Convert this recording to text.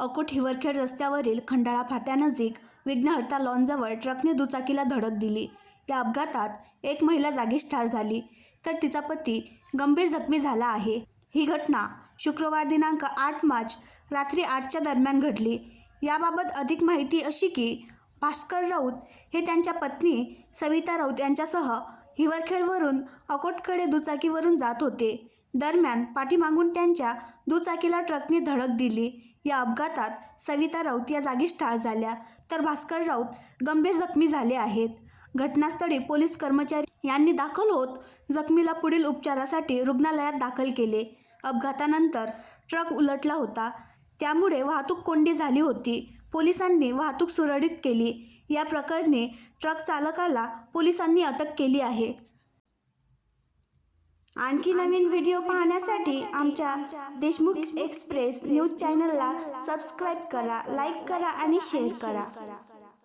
अकोट हिवरखेड रस्त्यावरील खंडाळा फाट्यानजीक विघ्नहर्ता लॉनजवळ ट्रकने दुचाकीला धडक दिली। या अपघातात एक महिला जागीच ठार झाली तर तिचा पती गंभीर जखमी झाला आहे। ही घटना शुक्रवार दिनांक 8 मार्च रात्री 8च्या दरम्यान घडली। याबाबत अधिक माहिती अशी की भास्कर राऊत हे त्यांच्या पत्नी सविता राऊत यांच्यासह हिवरखेडवरून अकोटकडे दुचाकीवरून जात होते। दरम्यान पाठीमागून त्यांच्या दुचाकीला ट्रकने धडक दिली। या अपघातात सविता राऊत या जागीच ठार झाल्या तर भास्कर राऊत गंभीर जखमी झाले आहेत। घटनास्थळी पोलीस कर्मचारी यांनी दाखल होत जखमीला पुढील उपचारासाठी रुग्णालयात दाखल केले। अपघातानंतर ट्रक उलटला होता, त्यामुळे वाहतूक कोंडी झाली होती। पोलिसांनी वाहतूक सुरळीत केली। या प्रकरणी ट्रक चालकाला पोलिसांनी अटक केली आहे। आणखी नवीन व्हिडिओ पाहण्यासाठी आमच्या देशमुख एक्सप्रेस न्यूज चॅनलला सबस्क्राईब करा, लाईक करा आणि शेअर करा।